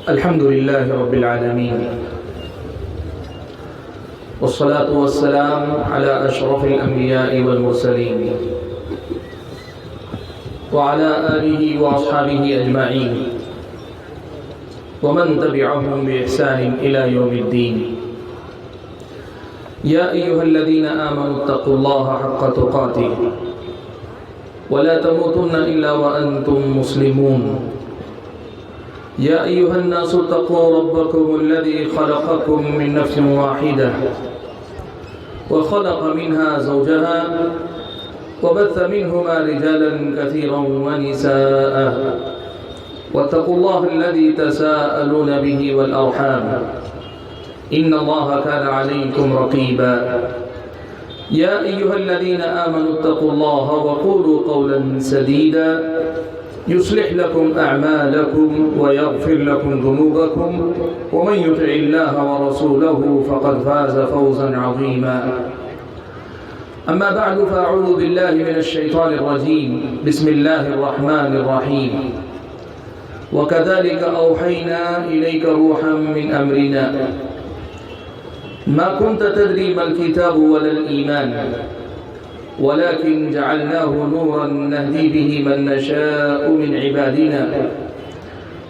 الحمد لله رب العالمين والصلاة والسلام على أشرف الأنبياء والمرسلين وعلى آله وأصحابه أجمعين ومن تبعهم بإحسان إلى يوم الدين. يا أيها الذين آمنوا اتقوا الله حق تقاته ولا تموتن إلا وأنتم مسلمون. يا أيها الناس اتقوا ربكم الذي خلقكم من نفس واحدة وخلق منها زوجها وبث منهما رجالا كثيرا ونساء واتقوا الله الذي تساءلون به والأرحام إن الله كان عليكم رقيبا. يا أيها الذين آمنوا اتقوا الله وقولوا قولا سديدا يصلح لكم أعمالكم ويغفر لكم ذنوبكم ومن يطع الله ورسوله فقد فاز فوزا عظيما. أما بعد فأعوذ بالله من الشيطان الرجيم. بسم الله الرحمن الرحيم. وكذلك أوحينا إليك روحا من أمرنا ما كنت تدري ما الكتاب ولا الإيمان ولكن جعلناه نورا نهدي به من نشاء من عبادنا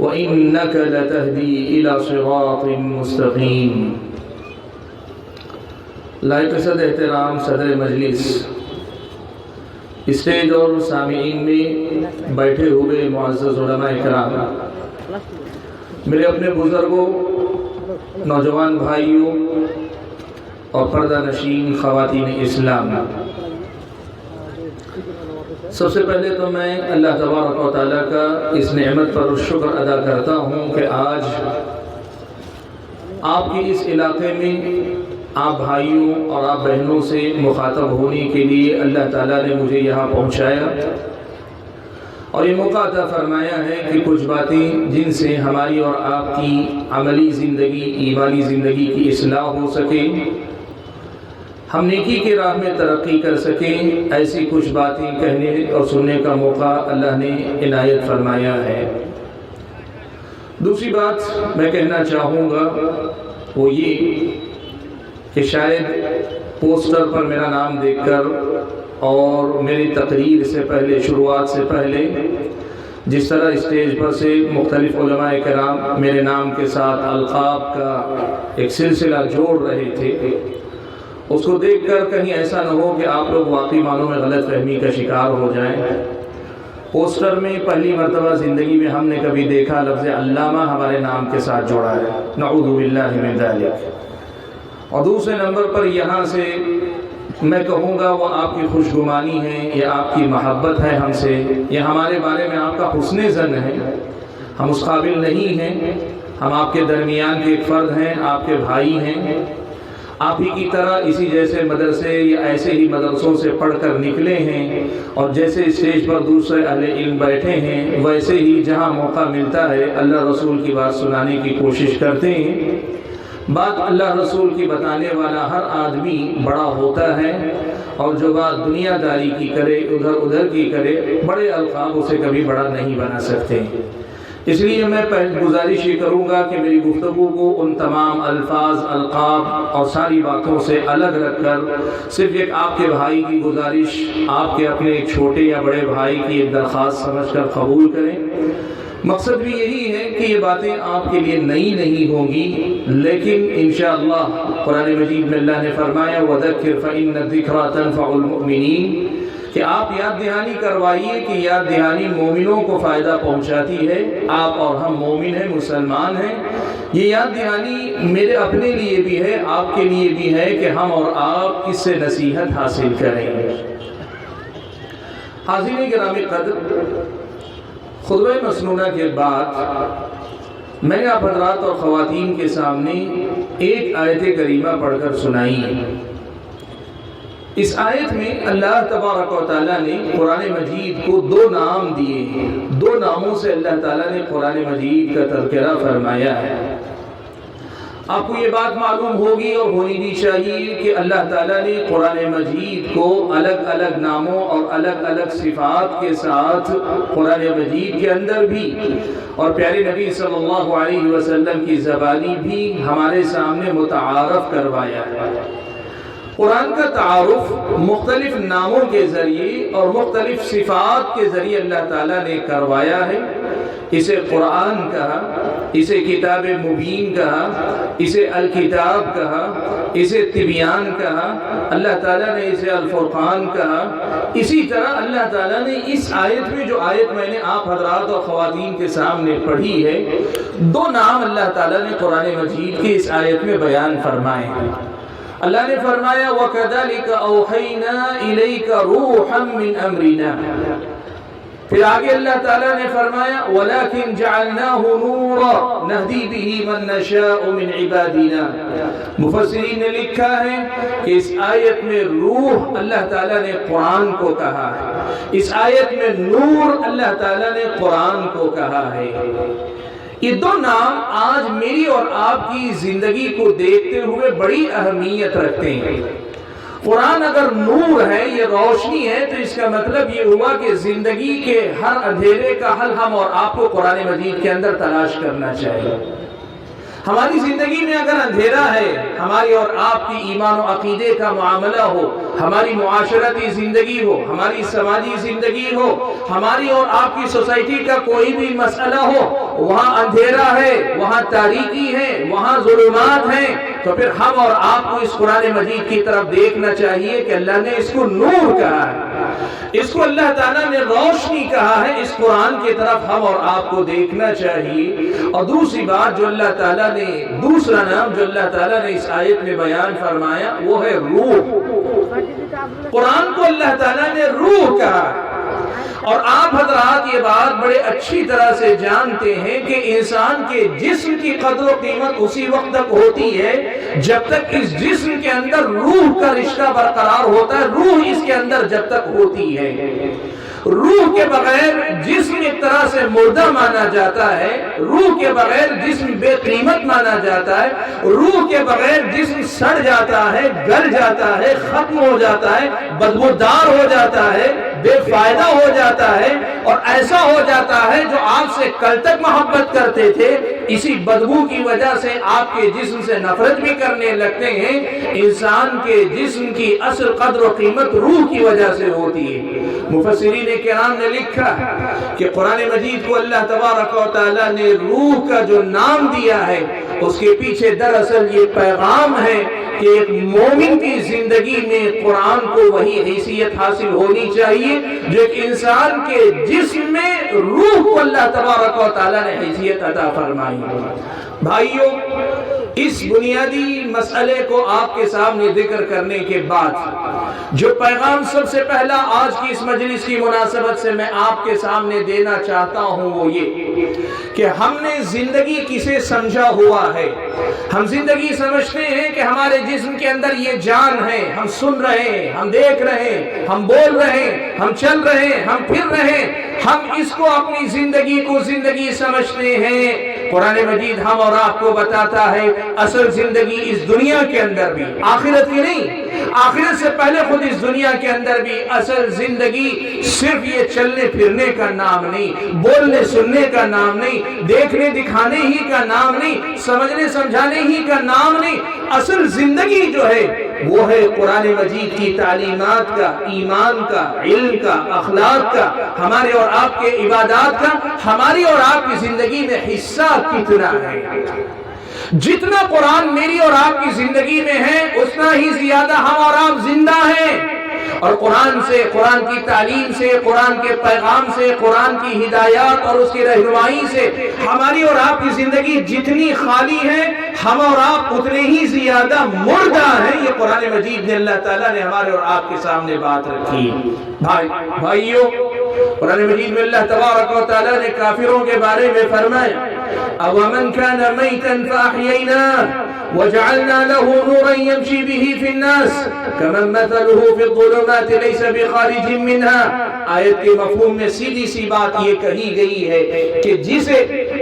وإنك لتهدي إلى صراط مستقيم. لائق صدر احترام صدر مجلس، اسٹیج اور سامعین میں بیٹھے ہوئے معزز علماء کرام، میرے اپنے بزرگوں، نوجوان بھائیوں اور پردہ نشین خواتین اسلام، سب سے پہلے تو میں اللہ تبارک و تعالیٰ کا اس نعمت پر شکر ادا کرتا ہوں کہ آج آپ کی اس علاقے میں آپ بھائیوں اور آپ بہنوں سے مخاطب ہونے کے لیے اللہ تعالیٰ نے مجھے یہاں پہنچایا اور یہ موقع عطا فرمایا ہے کہ کچھ باتیں جن سے ہماری اور آپ کی عملی زندگی، ایمانی زندگی کی اصلاح ہو سکے، ہم نیکی کی راہ میں ترقی کر سکیں، ایسی کچھ باتیں کہنے اور سننے کا موقع اللہ نے عنایت فرمایا ہے. دوسری بات میں کہنا چاہوں گا وہ یہ کہ شاید پوسٹر پر میرا نام دیکھ کر اور میری تقریر سے پہلے، شروعات سے پہلے جس طرح اسٹیج پر سے مختلف علماء کرام میرے نام کے ساتھ القاب کا ایک سلسلہ جوڑ رہے تھے، اس کو دیکھ کر کہیں ایسا نہ ہو کہ آپ لوگ واقعی معنوں میں غلط فہمی کا شکار ہو جائیں. پوسٹر میں پہلی مرتبہ زندگی میں ہم نے کبھی دیکھا لفظ علامہ ہمارے نام کے ساتھ جوڑا ہے، نعوذ باللہ من ذالک. اور دوسرے نمبر پر یہاں سے میں کہوں گا وہ آپ کی خوشگمانی ہے، یہ آپ کی محبت ہے ہم سے، یہ ہمارے بارے میں آپ کا حسن ظن ہے. ہم اس قابل نہیں ہیں، ہم آپ کے درمیان کے ایک فرد ہیں، آپ کے بھائی ہیں، آپ ہی کی طرح اسی جیسے مدرسے یا ایسے ہی مدرسوں سے پڑھ کر نکلے ہیں، اور جیسے اسٹیج پر دوسرے اہل علم بیٹھے ہیں ویسے ہی جہاں موقع ملتا ہے اللہ رسول کی بات سنانے کی کوشش کرتے ہیں. بات اللہ رسول کی بتانے والا ہر آدمی بڑا ہوتا ہے، اور جو بات دنیا داری کی کرے، ادھر ادھر کی کرے، بڑے القاب اسے کبھی بڑا نہیں بنا سکتے. اس لیے میں گزارش یہ کروں گا کہ میری گفتگو کو ان تمام الفاظ، القاب اور ساری باتوں سے الگ رکھ کر صرف ایک آپ کے بھائی کی گزارش، آپ کے اپنے ایک چھوٹے یا بڑے بھائی کی ایک درخواست سمجھ کر قبول کریں. مقصد بھی یہی ہے کہ یہ باتیں آپ کے لیے نئی نہیں ہوں گی، لیکن انشاءاللہ قرآن مجید میں اللہ نے فرمایا وَذَكِّرْ فَإِنَّ الذِّكْرَىٰ تَنفَعُ الْمُؤْمِنِينَ، کہ آپ یاد دہانی کروائیے کہ یاد دہانی مومنوں کو فائدہ پہنچاتی ہے. آپ اور ہم مومن ہیں، مسلمان ہیں. یہ یاد دہانی میرے اپنے لیے بھی ہے، آپ کے لیے بھی ہے کہ ہم اور آپ اس سے نصیحت حاصل کریں. حاضرین گرامی قدر، خطبہ مسنونہ کے بعد میں نے آپ حضرات اور خواتین کے سامنے ایک آیت کریمہ پڑھ کر سنائی. اس آیت میں اللہ تبارک و تعالیٰ نے قرآن مجید کو دو نام دیے ہیں، دو ناموں سے اللہ تعالیٰ نے قرآن مجید کا تذکرہ فرمایا ہے. آپ کو یہ بات معلوم ہوگی اور ہونی بھی چاہیے کہ اللہ تعالیٰ نے قرآن مجید کو الگ الگ ناموں اور الگ الگ صفات کے ساتھ قرآن مجید کے اندر بھی اور پیارے نبی صلی اللہ علیہ وسلم کی زبانی بھی ہمارے سامنے متعارف کروایا ہے۔ قرآن کا تعارف مختلف ناموں کے ذریعے اور مختلف صفات کے ذریعے اللہ تعالیٰ نے کروایا ہے۔ اسے قرآن کہا، اسے کتاب مبین کہا، اسے الکتاب کہا، اسے تبیان کہا، اللہ تعالیٰ نے اسے الفرقان کہا۔ اسی طرح اللہ تعالیٰ نے اس آیت میں جو آیت میں نے آپ حضرات اور خواتین کے سامنے پڑھی ہے، دو نام اللہ تعالیٰ نے قرآن مجید کی اس آیت میں بیان فرمائے ہیں۔ اللہ نے فرمایا وَكَذَلِكَ أَوْحَيْنَا إِلَيْكَ رُوحًا مِّنْ أَمْرِنَا، پھر آگے اللہ تعالیٰ نے فرمایا وَلَكِنْ جَعَلْنَاهُ نُورًا نَهْدِي بِهِ مَن نَّشَاءُ مِنْ عِبَادِنَا۔ مفسرین نے لکھا ہے کہ اس آیت میں روح اللہ تعالیٰ نے قرآن کو کہا ہے، اس آیت میں نور اللہ تعالیٰ نے قرآن کو کہا ہے۔ یہ دو نام آج میری اور آپ کی زندگی کو دیکھتے ہوئے بڑی اہمیت رکھتے ہیں۔ قرآن اگر نور ہے، یہ روشنی ہے، تو اس کا مطلب یہ ہوا کہ زندگی کے ہر اندھیرے کا حل ہم اور آپ کو قرآن مجید کے اندر تلاش کرنا چاہیے۔ ہماری زندگی میں اگر اندھیرا ہے، ہماری اور آپ کی ایمان و عقیدے کا معاملہ ہو، ہماری معاشرتی زندگی ہو، ہماری سماجی زندگی ہو، ہماری اور آپ کی سوسائٹی کا کوئی بھی مسئلہ ہو، وہاں اندھیرا ہے، وہاں تاریکی ہے، وہاں ظلمات ہیں، تو پھر ہم اور آپ کو اس قرآن مجید کی طرف دیکھنا چاہیے کہ اللہ نے اس کو نور کہا ہے، اس کو اللہ تعالیٰ نے روشنی کہا ہے، اس قرآن کی طرف ہم اور آپ کو دیکھنا چاہیے۔ اور دوسری بات جو اللہ تعالیٰ نے، دوسرا نام جو اللہ تعالیٰ نے اس آیت میں بیان فرمایا وہ ہے روح۔ قرآن کو اللہ تعالیٰ نے روح کہا، اور آپ حضرات یہ بات بڑے اچھی طرح سے جانتے ہیں کہ انسان کے جسم کی قدر و قیمت اسی وقت تک ہوتی ہے جب تک اس جسم کے اندر روح کا رشتہ برقرار ہوتا ہے، روح اس کے اندر جب تک ہوتی ہے۔ روح کے بغیر جسم ایک طرح سے مردہ مانا جاتا ہے، روح کے بغیر جسم بے قیمت مانا جاتا ہے، روح کے بغیر جسم سڑ جاتا ہے، گل جاتا ہے، ختم ہو جاتا ہے، بدبودار ہو جاتا ہے، بے فائدہ ہو جاتا ہے، اور ایسا ہو جاتا ہے جو آپ سے کل تک محبت کرتے تھے اسی بدبو کی وجہ سے آپ کے جسم سے نفرت بھی کرنے لگتے ہیں۔ انسان کے جسم کی اصل قدر و قیمت روح کی وجہ سے ہوتی ہے۔ مفسرین کرام نے لکھا کہ قرآن مجید کو اللہ تبارک و تعالیٰ نے روح کا جو نام دیا ہے، اس کے پیچھے دراصل یہ پیغام ہے کہ ایک مومن کی زندگی میں قرآن کو وہی حیثیت حاصل ہونی چاہیے جو ایک انسان کے جسم میں روح کو اللہ تبارک و تعالیٰ نے حیثیت عطا فرمائی۔ بھائیوں، اس بنیادی مسئلے کو آپ کے سامنے ذکر کرنے کے بعد جو پیغام سب سے پہلا آج کی اس مجلس کی مناسبت سے میں آپ کے سامنے دینا چاہتا ہوں وہ یہ کہ ہم نے زندگی کسے سمجھا ہوا ہے۔ ہم زندگی سمجھتے ہیں کہ ہمارے جسم کے اندر یہ جان ہے، ہم سن رہے ہیں، ہم دیکھ رہے ہیں، ہم بول رہے ہیں، ہم چل رہے ہیں، ہم پھر رہے ہیں، ہم اس کو اپنی زندگی کو زندگی سمجھتے ہیں۔ قرآن مجید ہم اور آپ کو بتاتا ہے اصل زندگی اس دنیا کے اندر بھی، آخرت کی نہیں، آخرت سے پہلے خود اس دنیا کے اندر بھی اصل زندگی صرف یہ چلنے پھرنے کا نام نہیں، بولنے سننے کا نام نہیں، دیکھنے دکھانے ہی کا نام نہیں، سمجھنے سمجھانے ہی کا نام نہیں۔ اصل زندگی جو ہے وہ ہے قرآن مجید کی تعلیمات کا، ایمان کا، علم کا، اخلاق کا، ہمارے اور آپ کے عبادات کا، ہماری اور آپ کی زندگی میں حصہ کتنا ہے۔ جتنا قرآن میری اور آپ کی زندگی میں ہے اتنا ہی زیادہ ہم اور آپ زندہ ہیں، اور قرآن سے، قرآن کی تعلیم سے، قرآن کے پیغام سے، قرآن کی ہدایات اور اس کی رہنمائی سے ہماری اور آپ کی زندگی جتنی خالی ہے ہم اور آپ اتنے ہی زیادہ مردہ ہیں۔ یہ قرآن مجید نے اللہ تعالیٰ نے ہمارے اور آپ کے سامنے بات رکھی۔ بھائیوں، قرآن مجید میں اللہ تبارک و تعالیٰ نے کافروں کے بارے میں فرمایا أَوَمَنْ كَانَ مَيْتًا فَأَحْيَيْنَاهُ وَجَعَلْنَا لَهُ نُورًا يَمْشِي بِهِ فِي النَّاسِ كَمَنْ مَثَلُهُ فِي الظُّلُمَاتِ لَيْسَ بِخَارِجٍ مِنْهَا۔ آیت کے مفہوم میں سیدھی سی بات یہ کہی گئی ہے کہ جسے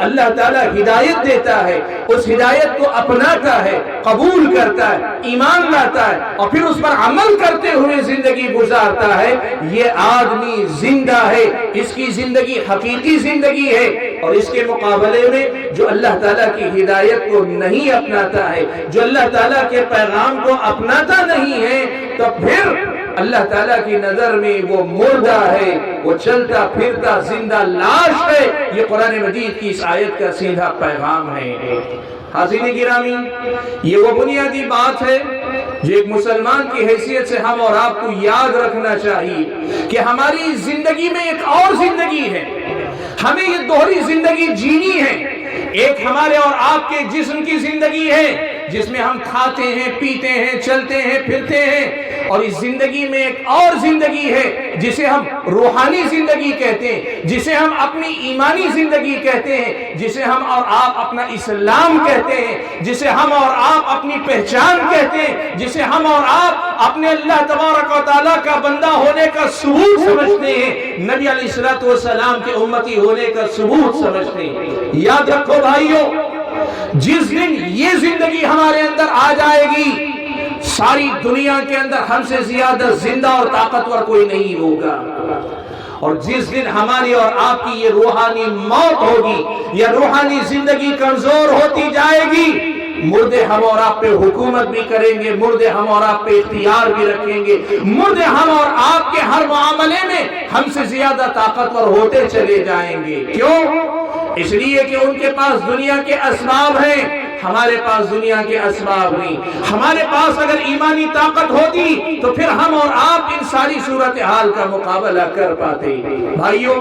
اللہ تعالیٰ ہدایت دیتا ہے اس ہدایت کو اپناتا ہے، قبول کرتا ہے، ایمان لاتا ہے اور پھر اس پر عمل کرتے ہوئے زندگی گزارتا ہے، یہ آدمی زندہ ہے، اس کی زندگی حقیقی زندگی ہے۔ اور اس کے مقابلے میں جو اللہ تعالیٰ کی ہدایت کو نہیں اپناتا ہے، جو اللہ تعالیٰ کے پیغام کو اپناتا نہیں ہے، تو پھر اللہ تعالیٰ کی نظر میں وہ مردہ ہے، وہ چلتا پھرتا زندہ لاش ہے۔ یہ قرآن مجید کی اس آیت کا سیدھا پیغام ہے۔ حاضرین گرامی، یہ وہ بنیادی بات ہے جو ایک مسلمان کی حیثیت سے ہم اور آپ کو یاد رکھنا چاہیے کہ ہماری زندگی میں ایک اور زندگی ہے، ہمیں یہ دوہری زندگی جینی ہے۔ ایک ہمارے اور آپ کے جسم کی زندگی ہے جس میں ہم کھاتے ہیں، پیتے ہیں، چلتے ہیں، پھرتے ہیں، اور اس زندگی میں ایک اور زندگی ہے جسے ہم روحانی زندگی کہتے ہیں، جسے ہم اپنی ایمانی زندگی کہتے ہیں، جسے ہم اور آپ اپنا اسلام کہتے ہیں، جسے ہم اور آپ اپنی پہچان کہتے ہیں، جسے ہم اور آپ اپنے اللہ تبارک و تعالیٰ کا بندہ ہونے کا ثبوت سمجھتے ہیں، نبی علیہ الصلوۃ والسلام کے امتی ہونے کا ثبوت سمجھتے ہیں۔ یاد رکھو بھائیو، جس دن یہ زندگی ہمارے اندر آ جائے گی، ساری دنیا کے اندر ہم سے زیادہ زندہ اور طاقتور کوئی نہیں ہوگا۔ اور جس دن ہماری اور آپ کی یہ روحانی موت ہوگی یا روحانی زندگی کمزور ہوتی جائے گی، مردے ہم اور آپ پہ حکومت بھی کریں گے، مردے ہم اور آپ پہ اختیار بھی رکھیں گے، مردے ہم اور آپ کے ہر معاملے میں ہم سے زیادہ طاقتور ہوتے چلے جائیں گے۔ کیوں؟ اس لیے کہ ان کے پاس دنیا کے اسباب ہیں، ہمارے پاس دنیا کے اسباب نہیں۔ ہمارے پاس اگر ایمانی طاقت ہوتی تو پھر ہم اور آپ ان ساری صورتحال کا مقابلہ کر پاتے۔ بھائیو،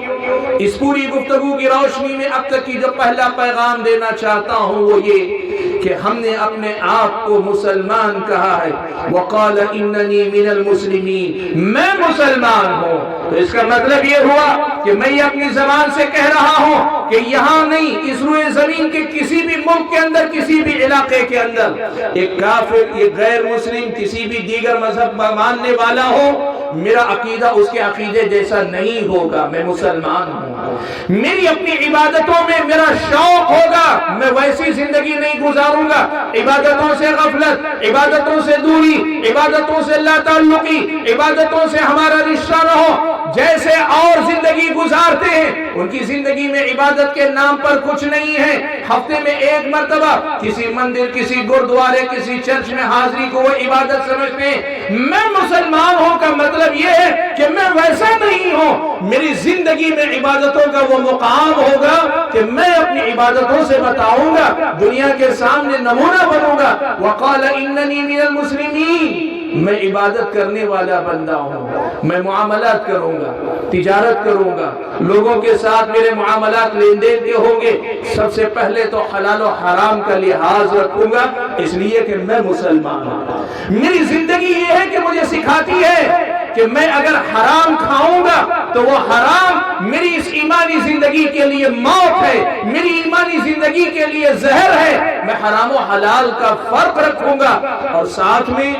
اس پوری گفتگو کی روشنی میں اب تک کی جو پہلا پیغام دینا چاہتا ہوں وہ یہ کہ ہم نے اپنے آپ کو مسلمان کہا ہے، وقال اننی من المسلمین، میں مسلمان ہوں۔ تو اس کا مطلب یہ ہوا کہ میں یہ اپنی زبان سے کہہ رہا ہوں کہ یہاں نہیں، اس روئے زمین کے کسی بھی ملک کے اندر، کسی بھی علاقے کے اندر ایک کافر، ایک غیر مسلم، کسی بھی دیگر مذہب ماننے والا ہو، میرا عقیدہ اس کے عقیدے جیسا نہیں ہوگا۔ میں مسلمان ہوں، میری اپنی عبادتوں میں میرا شوق ہوگا، میں ویسی زندگی نہیں گزاروں گا عبادتوں سے غفلت، عبادتوں سے دوری، عبادتوں سے لا تعلقی، عبادتوں سے ہمارا رشتہ نہ ہو جیسے اور زندگی گزارتے ہیں۔ ان کی زندگی میں عبادت کے نام پر کچھ نہیں ہے، ہفتے میں ایک مرتبہ کسی مندر، کسی گردوارے، کسی چرچ میں حاضری کو وہ عبادت سمجھتے ہیں۔ میں مسلمان ہوں کا مطلب یہ ہے کہ میں ویسا نہیں ہوں، میری زندگی میں عبادتوں کا وہ مقام ہوگا کہ میں اپنی عبادتوں سے بتاؤں گا، دنیا کے سامنے نمونہ بنوں گا۔ وقال اننی من المسلمین، میں عبادت کرنے والا بندہ ہوں، میں معاملات کروں گا، تجارت کروں گا، لوگوں کے ساتھ میرے معاملات لین دین کے ہوں گے، سب سے پہلے تو حلال و حرام کا لحاظ رکھوں گا، اس لیے کہ میں مسلمان ہوں۔ میری زندگی یہ ہے کہ مجھے سکھاتی ہے کہ میں اگر حرام کھاؤں گا تو وہ حرام میری اس ایمانی زندگی کے لیے موت ہے، میری ایمانی زندگی کے لیے زہر ہے۔ میں حرام و حلال کا فرق رکھوں گا، اور ساتھ میں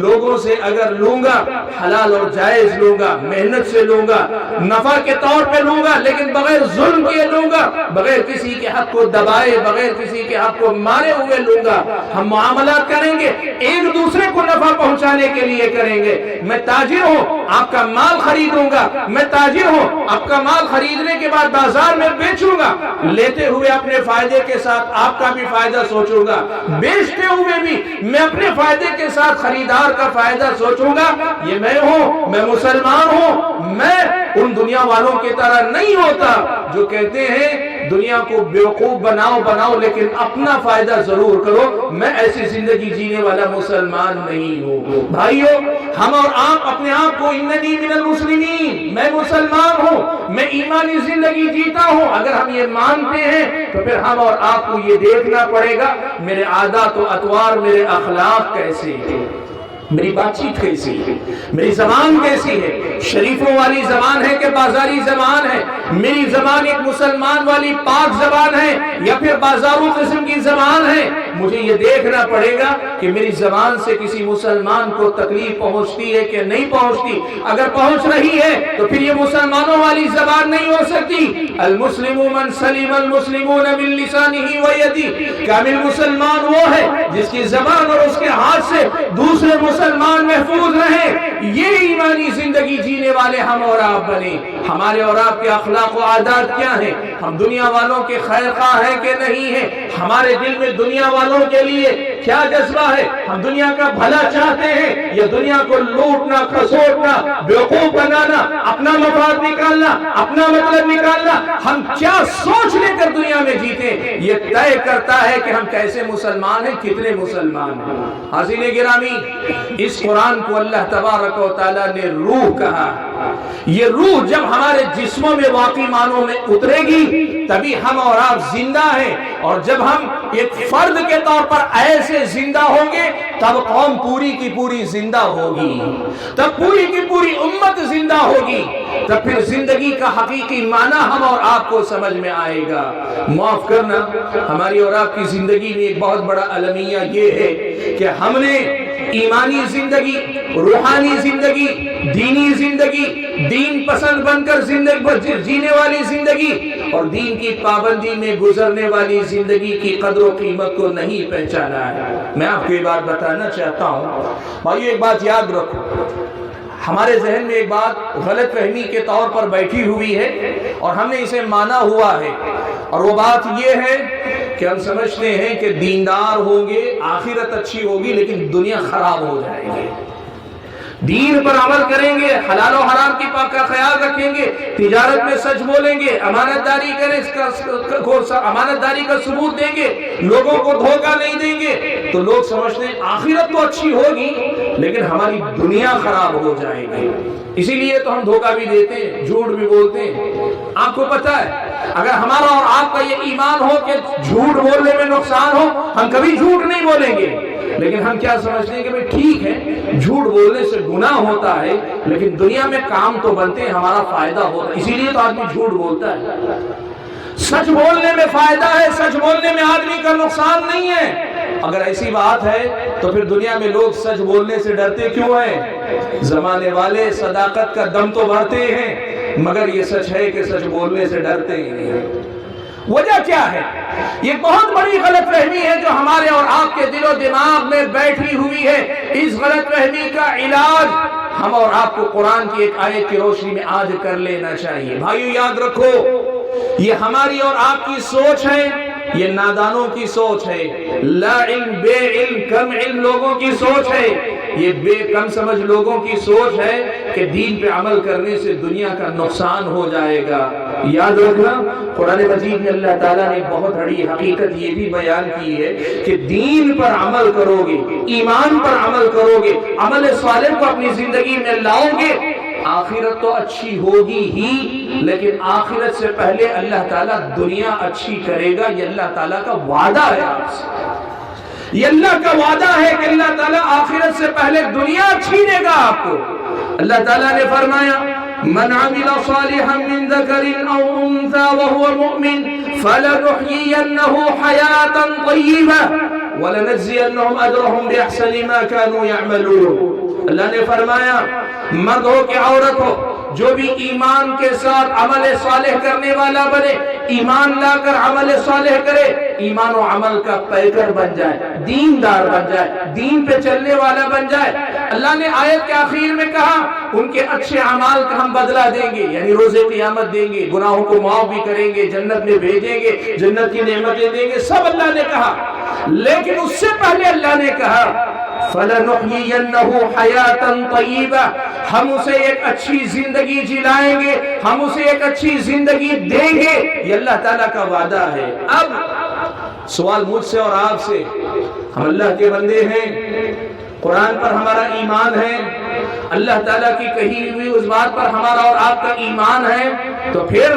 لوگوں سے اگر لوں گا حلال اور جائز لوں گا، محنت سے لوں گا، نفع کے طور پہ لوں گا، لیکن بغیر ظلم کیے لوں گا، بغیر کسی کے حق کو دبائے، بغیر کسی کے حق کو مارے ہوئے لوں گا۔ ہم معاملات کریں گے ایک دوسرے کو نفع پہنچانے کے لیے کریں گے۔ میں تاجر ہوں، آپ کا مال خریدوں گا، میں تاجر ہوں، آپ کا مال خریدنے کے بعد بازار میں بیچوں گا، لیتے ہوئے اپنے فائدے کے ساتھ آپ کا بھی فائدہ سوچوں گا، بیچتے ہوئے بھی میں اپنے فائدے کے ساتھ خریدار کا فائدہ سوچوں گا۔ یہ میں ہوں، میں مسلمان ہوں، میں ان دنیا والوں کی طرح نہیں ہوتا جو کہتے ہیں دنیا کو بیوقوف بناؤ لیکن اپنا فائدہ ضرور کرو۔ میں ایسی زندگی جینے والا مسلمان نہیں ہوں۔ بھائیو، ہم اور آپ اپنے آپ کو اننی من المسلمین، میں مسلمان ہوں، میں ایمانی زندگی جیتا ہوں، اگر ہم یہ مانتے ہیں تو پھر ہم اور آپ کو یہ دیکھنا پڑے گا میرے عادات و اطوار، میرے اخلاق کیسے ہیں۔ میری بات چیت کیسی ہے، میری زبان کیسی ہے، شریفوں والی زبان ہے کہ بازاری زبان ہے، میری زبان ایک مسلمان والی پاک زبان ہے یا پھر بازارو قسم کی زبان ہے. مجھے یہ دیکھنا پڑے گا کہ میری زبان سے کسی مسلمان کو تکلیف پہنچتی ہے کہ نہیں پہنچتی. اگر پہنچ رہی ہے تو پھر یہ مسلمانوں والی زبان نہیں ہو سکتی. المسلم من سلم المسلمون من لسانه ويده، کامل مسلمان وہ ہے جس کی زبان اور اس کے ہاتھ سے دوسرے مسلمان محفوظ رہے. یہ ایمانی زندگی جینے والے ہم اور آپ بنے. ہمارے اور آپ کے اخلاق و عادات کیا ہیں؟ ہم دنیا والوں کے خیر خواہ ہیں کہ نہیں ہیں؟ ہمارے دل میں دنیا والوں کے لیے کیا جذبہ ہے؟ ہم دنیا کا بھلا چاہتے ہیں یا دنیا کو لوٹنا، کھسوٹنا، بیوقوف بنانا، اپنا مفاد نکالنا، اپنا مطلب نکالنا؟ ہم کیا سوچ لے کر دنیا میں جیتے، یہ طے کرتا ہے کہ ہم کیسے مسلمان ہیں، کتنے مسلمان ہیں. حاضرین گرامی، اس قرآن کو اللہ تبارک و تعالیٰ نے روح کہا. یہ روح جب ہمارے جسموں میں واقعی معنوں میں اترے گی تبھی ہم اور آپ زندہ ہیں. اور جب ہم ایک فرد کے طور پر ایسے زندہ ہوں گے تب قوم پوری کی پوری زندہ ہوگی، تب پوری کی پوری امت زندہ ہوگی، تب پھر زندگی کا حقیقی معنی ہم اور آپ کو سمجھ میں آئے گا. معاف کرنا، ہماری اور آپ کی زندگی میں ایک بہت بڑا المیہ یہ ہے کہ ہم نے ایمانی زندگی، روحانی زندگی، دینی زندگی، دین پسند بن کر زندگی جینے والی زندگی اور دین کی پابندی میں گزرنے والی زندگی کی قدر و قیمت کو نہیں پہچانا ہے. میں آپ کو یہ بات بتانا چاہتا ہوں بھائی، ایک بات یاد رکھو. ہمارے ذہن میں ایک بات غلط فہمی کے طور پر بیٹھی ہوئی ہے اور ہم نے اسے مانا ہوا ہے، اور وہ بات یہ ہے کہ ہم سمجھتے ہیں کہ دیندار ہوں گے، آخرت اچھی ہوگی لیکن دنیا خراب ہو جائے گی. دین پر عمل کریں گے، حلال و حرام کی پاک کا خیال رکھیں گے، تجارت میں سچ بولیں گے، امانت داری کریں، امانت داری کا ثبوت دیں گے، لوگوں کو دھوکہ نہیں دیں گے، تو لوگ سمجھتے ہیں آخرت تو اچھی ہوگی لیکن ہماری دنیا خراب ہو جائے گی. اسی لیے تو ہم دھوکہ بھی دیتے ہیں، جھوٹ بھی بولتے ہیں. آپ کو پتا ہے اگر ہمارا اور آپ کا یہ ایمان ہو کہ جھوٹ بولنے میں نقصان ہو، ہم کبھی جھوٹ نہیں بولیں گے. لیکن ہم کیا سمجھتے ہیں کہ بھئی ٹھیک ہے جھوٹ بولنے سے گناہ ہوتا ہے لیکن دنیا میں کام تو بنتے ہیں، ہمارا فائدہ ہوتا ہے، اسی لیے تو آدمی جھوٹ بولتا ہے. سچ بولنے میں فائدہ ہے، سچ بولنے میں آدمی کا نقصان نہیں ہے. اگر ایسی بات ہے تو پھر دنیا میں لوگ سچ بولنے سے ڈرتے کیوں ہیں؟ زمانے والے صداقت کا دم تو بھرتے ہیں مگر یہ سچ ہے کہ سچ بولنے سے ڈرتے ہیں. وجہ کیا ہے؟ یہ بہت بڑی غلط فہمی ہے جو ہمارے اور آپ کے دل و دماغ میں بیٹھی ہوئی ہے. اس غلط فہمی کا علاج ہم اور آپ کو قرآن کی ایک آیت کی روشنی میں آج کر لینا چاہیے. بھائیو یاد رکھو، یہ ہماری اور آپ کی سوچ ہے، یہ نادانوں کی سوچ ہے، لا علم بے علم کم علم لوگوں کی سوچ ہے، یہ بے کم سمجھ لوگوں کی سوچ ہے کہ دین پہ عمل کرنے سے دنیا کا نقصان ہو جائے گا. یاد رکھنا قرآن مجید میں اللہ تعالیٰ نے بہت بڑی حقیقت یہ بھی بیان کی ہے کہ دین پر عمل کرو گے، ایمان پر عمل کرو گے، عمل صالح کو اپنی زندگی میں لاؤ گے، آخرت تو اچھی ہوگی ہی لیکن آخرت سے پہلے اللہ تعالیٰ دنیا اچھی کرے گا. یہ اللہ تعالیٰ کا وعدہ ہے آپ سے، یہ اللہ کا وعدہ ہے کہ اللہ تعالیٰ آخرت سے پہلے دنیا اچھی دے گا آپ کو. اللہ تعالیٰ نے فرمایا من عمل صالحا من ذکر او انثى وهو مؤمن فلنحيينه حياة طيبة ولنجزينهم اجرهم باحسن ما كانوا يعملون. اللہ نے فرمایا مرد ہو کہ عورت ہو، جو بھی ایمان کے ساتھ عمل صالح کرنے والا بنے، ایمان لا کر عمل صالح کرے، ایمان و عمل کا پیکر بن جائے، دیندار بن جائے، دین پہ چلنے والا بن جائے. اللہ نے آیت کے آخر میں کہا ان کے اچھے اعمال کا ہم بدلہ دیں گے، یعنی روز قیامت دیں گے، گناہوں کو معاف بھی کریں گے، جنت میں بھیجیں گے، جنت کی نعمتیں دیں گے، سب اللہ نے کہا. لیکن اس سے پہلے اللہ نے کہا فَلَنُحْيِيَنَّهُ حَيَاةً طَيِّبَةً، ہم اسے ایک اچھی زندگی جلائیں گے، ہم اسے ایک اچھی زندگی دیں گے. یہ اللہ تعالیٰ کا وعدہ ہے. اب سوال مجھ سے اور آپ سے، ہم اللہ کے بندے ہیں، قرآن پر ہمارا ایمان ہے، اللہ تعالیٰ کی کہی ہوئی اس بات پر ہمارا اور آپ کا ایمان ہے، تو پھر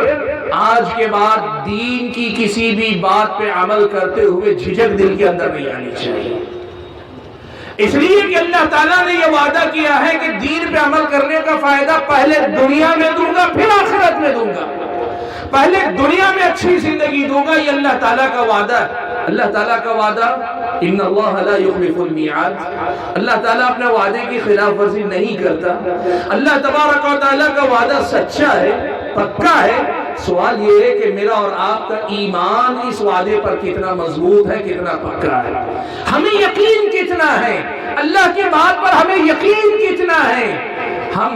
آج کے بعد دین کی کسی بھی بات پہ عمل کرتے ہوئے جھجک دل کے اندر نہیں آنی چاہیے. اس لیے کہ اللہ تعالیٰ نے یہ وعدہ کیا ہے کہ دین پہ عمل کرنے کا فائدہ پہلے دنیا میں دوں گا پھر آخرت میں دوں گا، پہلے دنیا میں اچھی زندگی دوں گا، یہ اللہ تعالیٰ کا وعدہ ہے۔ اللہ تعالیٰ کا وعدہ ان اللہ لا یخلف المیعاد، اللہ تعالیٰ اپنے وعدے کی خلاف ورزی نہیں کرتا۔ اللہ تبارک و تعالیٰ کا وعدہ سچا ہے، پکا ہے۔ سوال یہ ہے کہ میرا اور آپ کا ایمان اس وعدے پر کتنا مضبوط ہے، کتنا پکا ہے، ہمیں یقین کتنا ہے، اللہ کی بات پر ہمیں یقین کتنا ہے۔ ہم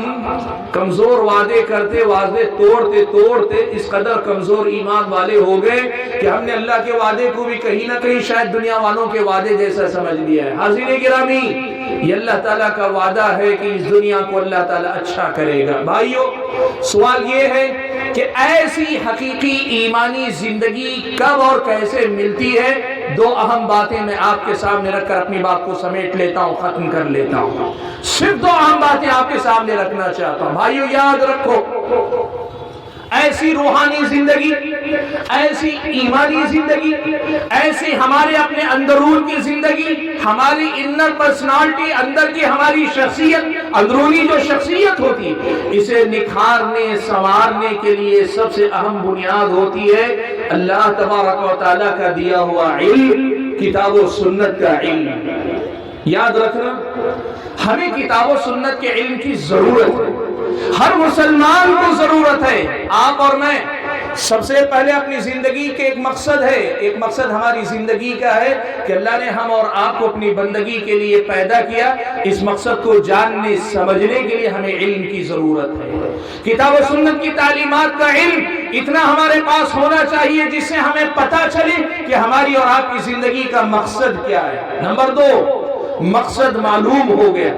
کمزور وعدے کرتے وعدے توڑتے توڑتے اس قدر کمزور ایمان والے ہو گئے کہ ہم نے اللہ کے وعدے کو بھی کہیں نہ کہیں شاید دنیا والوں کے وعدے جیسا سمجھ لیا ہے۔ حاضرین گرامی، یہ اللہ تعالیٰ کا وعدہ ہے کہ اس دنیا کو اللہ تعالیٰ اچھا کرے گا۔ بھائیو، سوال یہ ہے کہ ایسی حقیقی ایمانی زندگی کب اور کیسے ملتی ہے؟ دو اہم باتیں میں آپ کے سامنے رکھ کر اپنی بات کو سمیٹ لیتا ہوں، ختم کر لیتا ہوں۔ صرف دو اہم باتیں آپ کے سامنے رکھنا چاہتا ہوں۔ بھائیو یاد رکھو، ایسی روحانی زندگی، ایسی ایمانی زندگی، ایسی ہمارے اپنے اندرون کی زندگی، ہماری انر پرسنالٹی، اندر کی ہماری شخصیت، اندرونی جو شخصیت ہوتی ہے، اسے نکھارنے سنوارنے کے لیے سب سے اہم بنیاد ہوتی ہے اللہ تبارک و تعالیٰ کا دیا ہوا علم، کتاب و سنت کا علم۔ یاد رکھنا، ہمیں کتاب و سنت کے علم کی ضرورت ہے، ہر مسلمان کو ضرورت ہے۔ آپ اور میں سب سے پہلے اپنی زندگی کے ایک مقصد ہے، ایک مقصد ہماری زندگی کا ہے کہ اللہ نے ہم اور آپ کو اپنی بندگی کے لیے پیدا کیا۔ اس مقصد کو جاننے سمجھنے کے لیے ہمیں علم کی ضرورت ہے۔ کتاب و سنت کی تعلیمات کا علم اتنا ہمارے پاس ہونا چاہیے جس سے ہمیں پتہ چلے کہ ہماری اور آپ کی زندگی کا مقصد کیا ہے۔ نمبر دو، مقصد معلوم ہو گیا،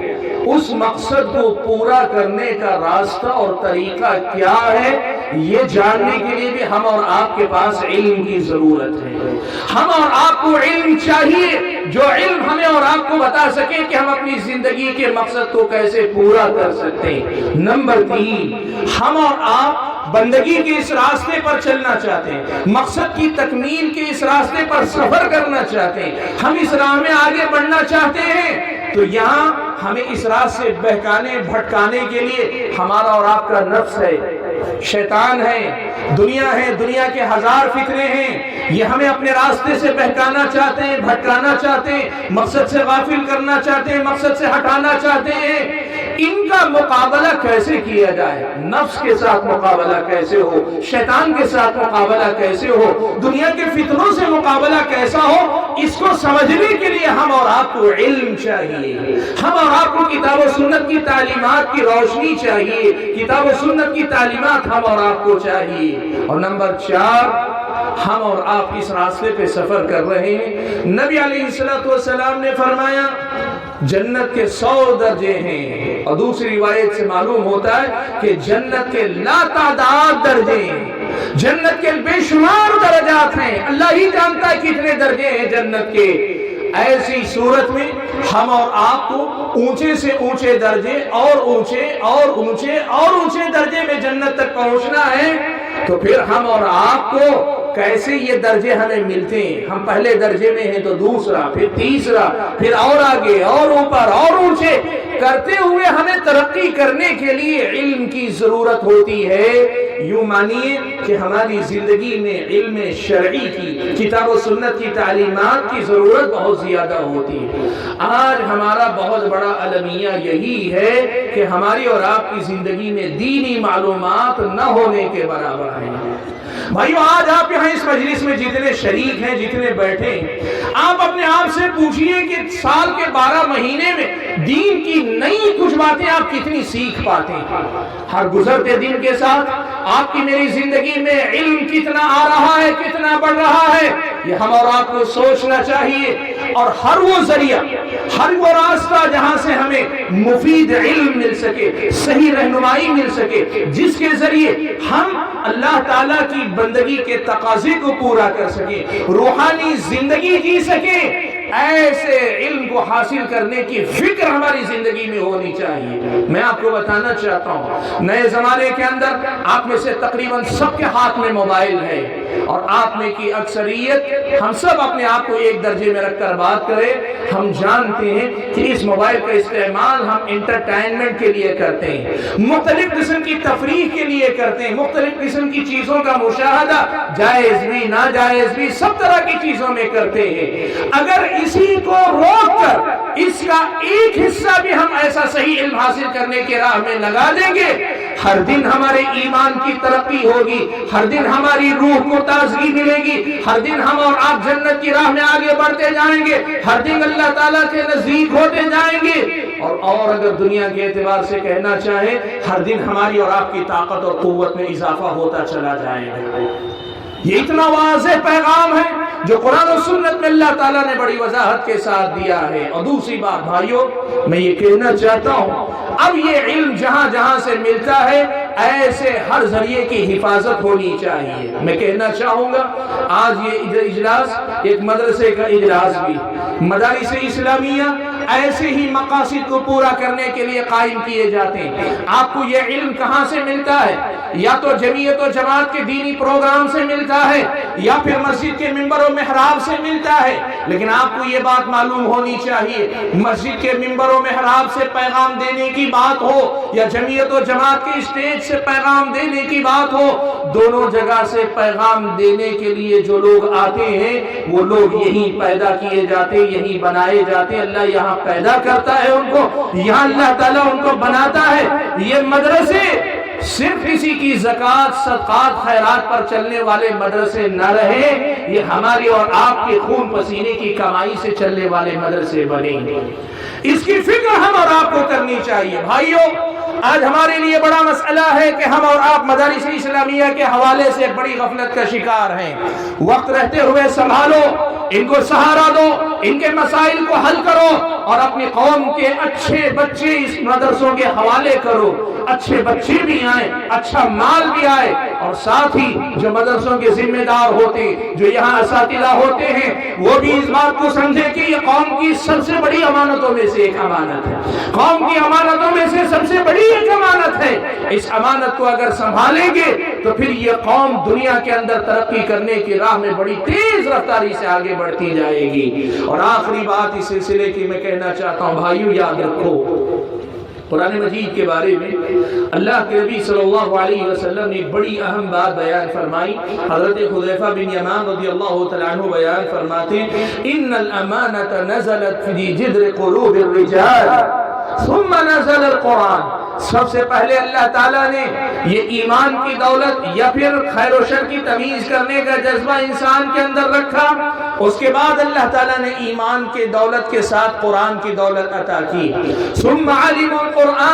اس مقصد کو پورا کرنے کا راستہ اور طریقہ کیا ہے، یہ جاننے کے لیے بھی ہم اور آپ کے پاس علم کی ضرورت ہے۔ ہم اور آپ کو علم چاہیے، جو علم ہمیں اور آپ کو بتا سکے کہ ہم اپنی زندگی کے مقصد کو کیسے پورا کر سکتے ہیں۔ نمبر تین، ہم اور آپ بندگی کے اس راستے پر چلنا چاہتے ہیں، مقصد کی تکمیل کے اس راستے پر سفر کرنا چاہتے ہیں، ہم اس راہ میں آگے بڑھنا چاہتے ہیں، تو یہاں ہمیں اس راستے سے بہکانے بھٹکانے کے لیے ہمارا اور آپ کا نفس ہے، شیطان ہے، دنیا کے ہزار فکرے ہیں، یہ ہمیں اپنے راستے سے بہکانا چاہتے ہیں، بھٹکانا چاہتے ہیں، مقصد سے غافل کرنا چاہتے ہیں، مقصد سے ہٹانا چاہتے ہیں۔ ان کا مقابلہ کیسے کیا جائے؟ نفس کے ساتھ مقابلہ کیسے ہو، شیطان کے ساتھ مقابلہ کیسے ہو، دنیا کے فتنوں سے مقابلہ کیسا ہو، اس کو سمجھنے کے لیے ہم اور آپ کو علم چاہیے، ہم اور آپ کو کتاب و سنت کی تعلیمات کی روشنی چاہیے، کتاب و سنت کی تعلیمات ہم اور آپ کو چاہیے۔ اور نمبر چار، ہم اور آپ اس راستے پہ سفر کر رہے ہیں۔ نبی علیہ السلام نے فرمایا جنت کے 100 درجے ہیں، اور دوسری روایت سے معلوم ہوتا ہے کہ جنت کے لاتعداد درجے ہیں، جنت کے بے شمار درجات ہیں، اللہ ہی جانتا ہے کتنے درجے ہیں جنت کے۔ ایسی صورت میں ہم اور آپ کو اونچے سے اونچے درجے اور اونچے اور اونچے اور اونچے درجے میں جنت تک پہنچنا ہے، تو پھر ہم اور آپ کو کیسے یہ درجے ہمیں ملتے ہیں؟ ہم پہلے درجے میں ہیں تو دوسرا، پھر تیسرا، پھر اور آگے اور اوپر اور اونچے کرتے ہوئے ہمیں ترقی کرنے کے لیے علم کی ضرورت ہوتی ہے۔ یوں مانیے کہ ہماری زندگی میں علم شرعی کی، کتاب و سنت کی تعلیمات کی ضرورت بہت زیادہ ہوتی ہے۔ آج ہمارا بہت بڑا المیہ یہی ہے کہ ہماری اور آپ کی زندگی میں دینی معلومات نہ ہونے کے برابر ہیں۔ بھائیو، آج آپ یہاں اس مجلس میں جتنے شریک ہیں، جتنے بیٹھے ہیں، آپ اپنے آپ سے پوچھئے کہ سال کے 12 مہینے میں دین کی نئی کچھ باتیں آپ کتنی سیکھ پاتے ہیں؟ ہر گزرتے دن کے ساتھ آپ کی میری زندگی میں علم کتنا آ رہا ہے، کتنا بڑھ رہا ہے، یہ ہم اور آپ کو سوچنا چاہیے۔ اور ہر وہ ذریعہ، ہر وہ راستہ جہاں سے ہمیں مفید علم مل سکے، صحیح رہنمائی مل سکے، جس کے ذریعے ہم اللہ تعالیٰ کی بندگی کے تقاضے کو پورا کر سکیں، روحانی زندگی جی سکیں، ایسے علم کو حاصل کرنے کی فکر ہماری زندگی میں ہونی چاہیے۔ میں آپ کو بتانا چاہتا ہوں، نئے زمانے کے اندر آپ میں سے تقریباً سب کے ہاتھ میں موبائل ہے، اور آپ میں کی اکثریت، ہم سب اپنے آپ کو ایک درجے میں رکھ کر بات کریں، ہم جانتے ہیں کہ اس موبائل کا استعمال ہم انٹرٹینمنٹ کے لیے کرتے ہیں، مختلف قسم کی تفریح کے لیے کرتے ہیں، مختلف قسم کی چیزوں کا مشاہدہ، جائز بھی ناجائز بھی، سب طرح کی چیزوں میں کرتے ہیں۔ اگر اسی کو روک کر اس کا ایک حصہ بھی ہم ایسا صحیح علم حاصل کرنے کے راہ میں لگا دیں گے، ہر دن ہمارے ایمان کی ترقی ہوگی، ہر دن ہماری روح کو تازگی ملے گی، ہر دن ہم اور آپ جنت کی راہ میں آگے بڑھتے جائیں گے، ہر دن اللہ تعالیٰ کے نزدیک ہوتے جائیں گے، اور اگر دنیا کے اعتبار سے کہنا چاہیں، ہر دن ہماری اور آپ کی طاقت اور قوت میں اضافہ ہوتا چلا جائے گا۔ یہ اتنا واضح پیغام ہے جو قرآن و سنت میں اللہ تعالیٰ نے بڑی وضاحت کے ساتھ دیا ہے۔ اور دوسری بات بھائیوں، میں یہ کہنا چاہتا ہوں، اب یہ علم جہاں جہاں سے ملتا ہے، ایسے ہر ذریعے کی حفاظت ہونی چاہیے۔ میں کہنا چاہوں گا، آج یہ اجلاس ایک مدرسے کا اجلاس بھی، مدارس اسلامیہ ایسے ہی مقاصد کو پورا کرنے کے لیے قائم کیے جاتے ہیں۔ آپ کو یہ علم کہاں سے ملتا ہے؟ یا تو جمعیت و جماعت کے دینی پروگرام سے ملتا ہے، یا پھر مسجد کے ممبر و محراب سے ملتا ہے۔ لیکن آپ کو یہ بات معلوم ہونی چاہیے، مسجد کے ممبر و محراب سے پیغام دینے کی بات ہو، یا جمعیت و جماعت کے اسٹیج سے پیغام دینے کی بات ہو، دونوں جگہ سے پیغام دینے کے لیے جو لوگ آتے ہیں، وہ لوگ یہیں پیدا کیے جاتے ہیں، یہیں بنائے جاتے ہیں۔ اللہ یہاں پیدا کرتا ہے ان کو، یہاں اللہ تعالیٰ ان کو بناتا ہے۔ یہ مدرسے صرف کسی کی زکوٰۃ، صدقات، خیرات پر چلنے والے مدرسے نہ رہے، یہ ہماری اور آپ کے خون پسینے کی کمائی سے چلنے والے مدرسے بنیں گے۔ اس کی فکر ہم اور آپ کو کرنی چاہیے۔ بھائیوں، آج ہمارے لیے بڑا مسئلہ ہے کہ ہم اور آپ مدارس اسلامیہ کے حوالے سے بڑی غفلت کا شکار ہیں۔ وقت رہتے ہوئے سنبھالو، ان کو سہارا دو، ان کے مسائل کو حل کرو، اور اپنی قوم کے اچھے بچے اس مدرسوں کے حوالے کرو، اچھے بچے بھی آئیں، اچھا مال بھی آئے، اور ساتھ ہی جو مدرسوں کے ذمہ دار ہوتے ہیں، جو یہاں اساتذہ ہوتے ہیں، وہ بھی اس بات کو سمجھے کہ یہ قوم کی سب سے بڑی امانتوں میں سے ایک امانت ہے، قوم کی امانتوں میں سے سب سے بڑی ایک امانت ہے۔ اس امانت کو اگر سنبھالیں گے تو پھر یہ قوم دنیا کے اندر ترقی کرنے کی راہ میں بڑی تیز رفتاری سے آگے بڑھتی جائے گی۔ اور آخری بات اس سلسلے کی میں کہنا چاہتا ہوں، بھائیو یاد رکھو، قرآن مجید کے بارے میں اللہ کے نبی صلی اللہ علیہ وسلم نے ایک بڑی اہم بات بیان فرمائی۔ حضرت حذیفہ بن یمان رضی اللہ تعالیٰ عنہ بیان فرماتے ہیں، ان الامانۃ نزلت فی جذر قلوب الرجال ثم نزل القرآن۔ سب سے پہلے اللہ تعالیٰ نے یہ ایمان کی دولت یا پھر خیر و شر کی تمیز کرنے کا جذبہ انسان کے اندر رکھا، اس کے بعد اللہ تعالیٰ نے ایمان کی دولت کے ساتھ قرآن کی دولت عطا کی۔ ثم علم القرآن